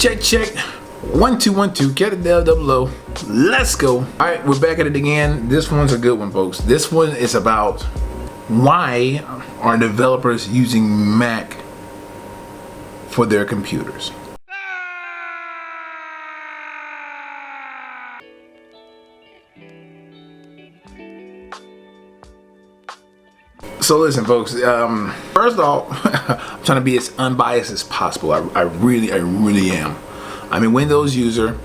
Check, check. 1 2 1 2. Get it down, double O. Let's go. All right, we're back at it again. This one's a good one, folks. This one is about why are developers using Mac for their computers. So listen, folks, first off, I'm trying to be as unbiased as possible. I really am. I'm a Windows user,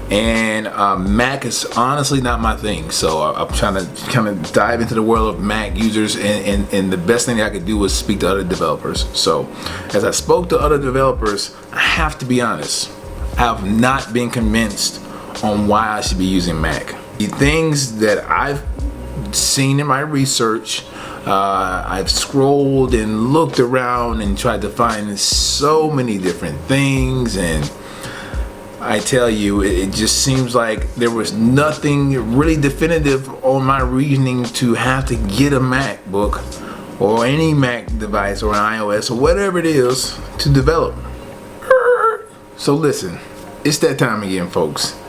and Mac is honestly not my thing. So I'm trying to kind of dive into the world of Mac users, and the best thing that I could do was speak to other developers. So as I spoke to other developers, I have to be honest, I have not been convinced on why I should be using Mac. The things that I've seen in my research, I've scrolled and looked around and tried to find so many different things, and I tell you, it just seems like there was nothing really definitive on my reasoning to have to get a MacBook or any Mac device or an iOS or whatever it is to develop. So listen, it's that time again, folks.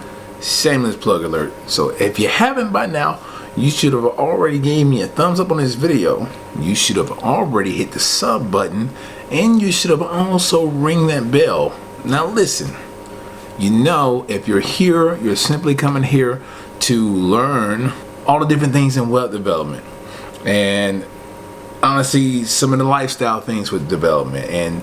Shameless plug alert. So if you haven't by now, you should have already gave me a thumbs up on this video. You should have already hit the sub button, and you should have also ring that bell. Now listen, you know, if you're here, you're simply coming here to learn all the different things in web development, and honestly some of the lifestyle things with development, and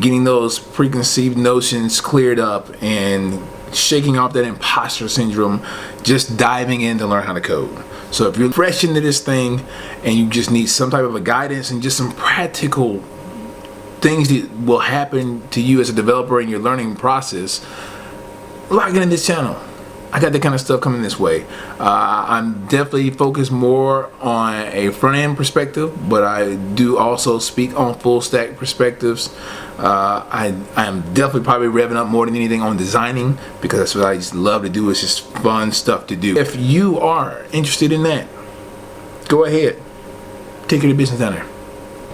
getting those preconceived notions cleared up, and shaking off that imposter syndrome, just diving in to learn how to code. So if you're fresh into this thing and you just need some type of a guidance and just some practical things that will happen to you as a developer in your learning process, log into this channel. I got that kind of stuff coming this way. I'm definitely focused more on a front-end perspective, but I do also speak on full stack perspectives. I am definitely probably revving up more than anything on designing, because that's what I just love to do. It's just fun stuff to do. If you are interested in that, go ahead, take care of the business down there.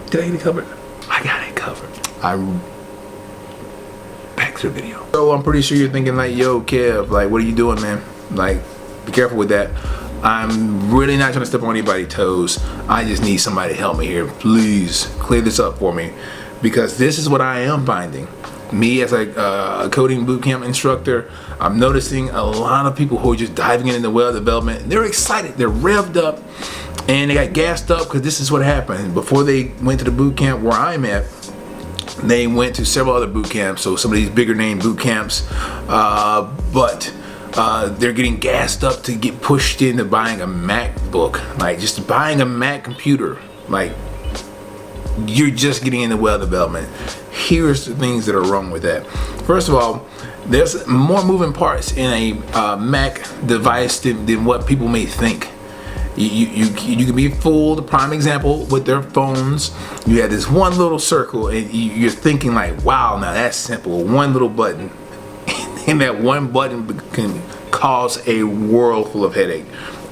Did I get it covered? I got it covered. Back to the video. So I'm pretty sure you're thinking like, yo Kev, like what are you doing, man? Like, be careful with that. I'm really not trying to step on anybody's toes. I just need somebody to help me here. Please clear this up for me, because this is what I am finding. Me as a coding bootcamp instructor, I'm noticing a lot of people who are just diving into web development. They're excited, they're revved up, and they got gassed up because this is what happened. Before they went to the bootcamp where I'm at, they went to several other boot camps, so some of these bigger name boot camps, but they're getting gassed up to get pushed into buying a MacBook, like just buying a Mac computer. Like, you're just getting into web development. Here's the things that are wrong with that. First of all, there's more moving parts in a Mac device than what people may think. You can be fooled. Prime example with their phones. You have this one little circle, and you're thinking like, wow, now that's simple. One little button, and that one button can cause a world full of headache.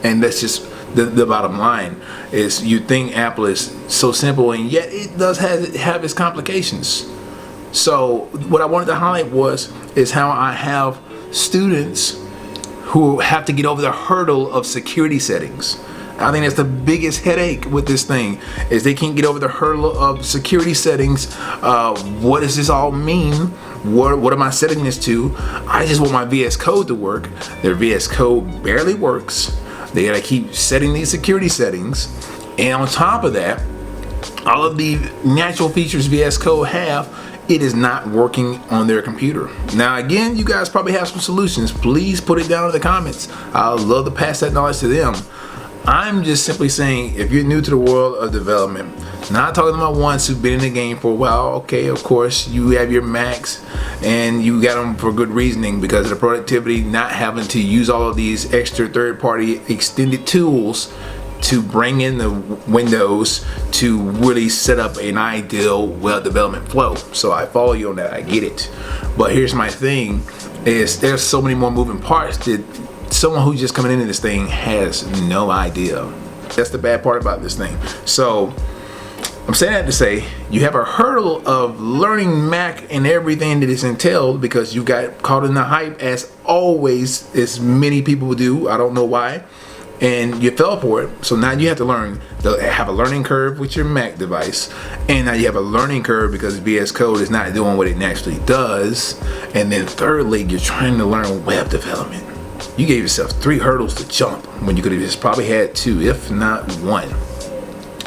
And that's just the bottom line. Is you think Apple is so simple, and yet it does have its complications. So what I wanted to highlight is how I have students who have to get over the hurdle of security settings. I think that's the biggest headache with this thing, is they can't get over the hurdle of security settings. What does this all mean? What am I setting this to? I just want my VS Code to work. Their VS Code barely works. They gotta keep setting these security settings, and on top of that, all of the natural features VS Code have, it is not working on their computer. Now again, you guys probably have some solutions. Please put it down in the comments. I would love to pass that knowledge to them. I'm just simply saying, if you're new to the world of development, not talking about ones who've been in the game for a while, okay, of course, you have your Macs and you got them for good reasoning because of the productivity, not having to use all of these extra third-party extended tools to bring in the Windows to really set up an ideal web development flow. So I follow you on that, I get it. But here's my thing, is there's so many more moving parts that someone who's just coming into this thing has no idea. That's the bad part about this thing. So I'm saying that to say you have a hurdle of learning Mac and everything that is entailed because you got caught in the hype, as always, as many people do. I don't know why. And you fell for it. So now you have to learn, have a learning curve with your Mac device. And now you have a learning curve because VS Code is not doing what it naturally does. And then thirdly, you're trying to learn web development. You gave yourself 3 hurdles to jump when you could have just probably had 2, if not 1.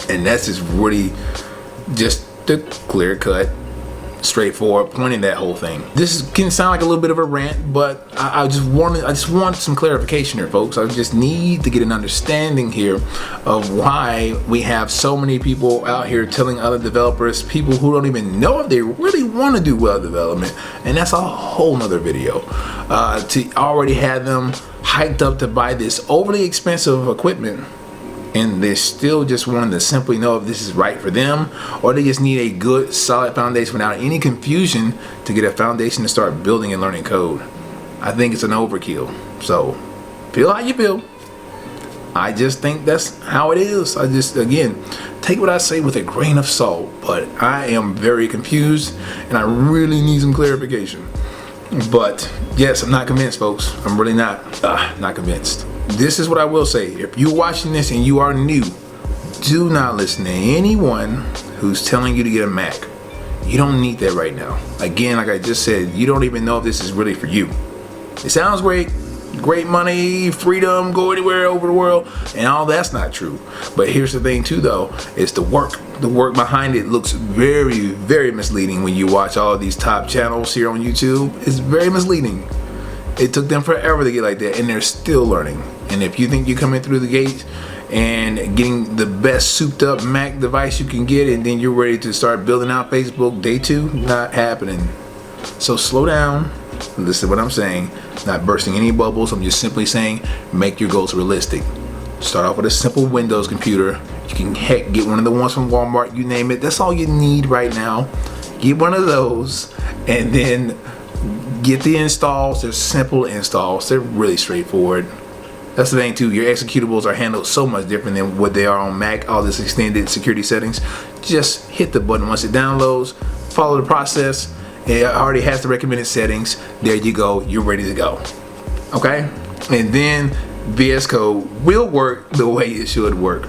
And that's just really just the clear cut, straightforward point in that whole thing. This can sound like a little bit of a rant, but I just want some clarification here, folks. I just need to get an understanding here of why we have so many people out here telling other developers, people who don't even know if they really want to do web development, and that's a whole nother video, to already have them hyped up to buy this overly expensive equipment, and they still just wanting to simply know if this is right for them, or they just need a good solid foundation without any confusion to get a foundation to start building and learning code. I think it's an overkill. So feel how you feel. I just think that's how it is. I just, again, take what I say with a grain of salt, but I am very confused and I really need some clarification. But yes, I'm not convinced, folks. I'm really not convinced. This is what I will say. If you're watching this and you are new, do not listen to anyone who's telling you to get a Mac. You don't need that right now. Again, like I just said, you don't even know if this is really for you. It sounds great. Great money, freedom, go anywhere over the world, and all that's not true. But here's the thing too, though, is the work. The work behind it looks very, very misleading when you watch all of these top channels here on YouTube. It's very misleading. It took them forever to get like that, and they're still learning. And if you think you're coming through the gate and getting the best souped up Mac device you can get, and then you're ready to start building out Facebook day 2, not happening. So slow down. Listen to what I'm saying. Not bursting any bubbles. I'm just simply saying make your goals realistic. Start off with a simple Windows computer. You can heck get one of the ones from Walmart, you name it. That's all you need right now. Get one of those and then get the installs. They're simple installs. They're really straightforward. That's the thing too. Your executables are handled so much different than what they are on Mac. All this extended security settings. Just hit the button once it downloads. Follow the process. It already has the recommended settings. There you go. You're ready to go. Okay? And then VS Code will work the way it should work.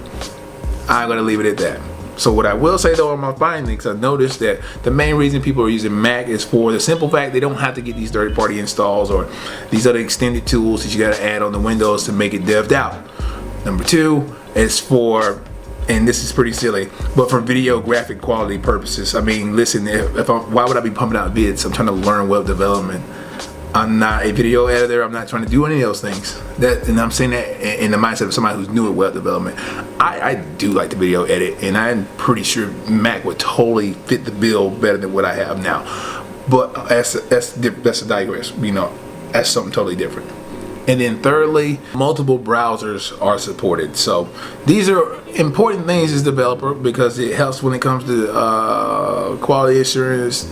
I'm going to leave it at that. So what I will say though on my findings, I noticed that the main reason people are using Mac is for the simple fact they don't have to get these third-party installs or these other extended tools that you got to add on the Windows to make it dev'd out. Number 2 is for, and this is pretty silly, but for video graphic quality purposes. I mean, listen, why would I be pumping out vids? I'm trying to learn web development. I'm not a video editor. I'm not trying to do any of those things. And I'm saying that in the mindset of somebody who's new at web development. I do like to video edit, and I'm pretty sure Mac would totally fit the bill better than what I have now. But that's a digress. You know, that's something totally different. And then thirdly, multiple browsers are supported. So these are important things as a developer because it helps when it comes to quality assurance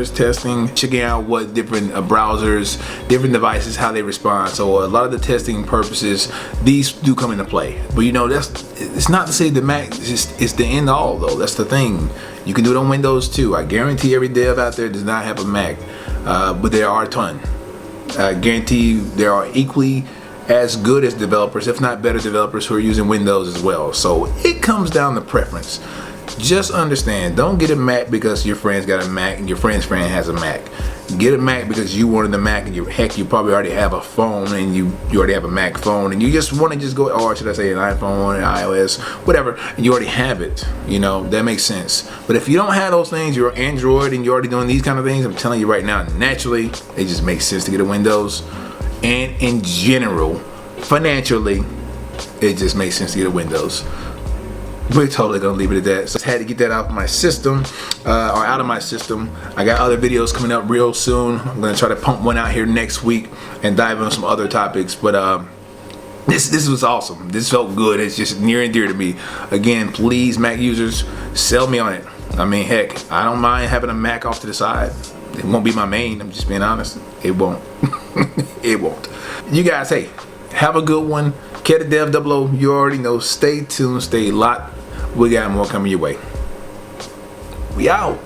testing, checking out what different browsers, different devices, how they respond. So a lot of the testing purposes, these do come into play. But you know, it's not to say the Mac is the end all though. That's the thing. You can do it on Windows too. I guarantee every dev out there does not have a Mac, but there are a ton. I guarantee you there are equally as good as developers, if not better developers, who are using Windows as well. So it comes down to preference. Just understand, don't get a Mac because your friend's got a Mac and your friend's friend has a Mac. Get a Mac because you wanted the Mac and you probably already have a phone and you already have a Mac phone and you just want to just go, or should I say an iPhone, an iOS, whatever, and you already have it. You know, that makes sense. But if you don't have those things, you're Android and you're already doing these kind of things, I'm telling you right now, naturally, it just makes sense to get a Windows. And in general, financially, it just makes sense to get a Windows. We're totally gonna leave it at that. So I had to get that out of my system, or out of my system. I got other videos coming up real soon. I'm gonna try to pump one out here next week and dive into some other topics. But this was awesome. This felt good. It's just near and dear to me. Again, please, Mac users, sell me on it. I mean, heck, I don't mind having a Mac off to the side. It won't be my main. I'm just being honest. It won't. It won't. You guys, hey, have a good one. Dev 00, you already know. Stay tuned. Stay locked We got more coming your way. We out.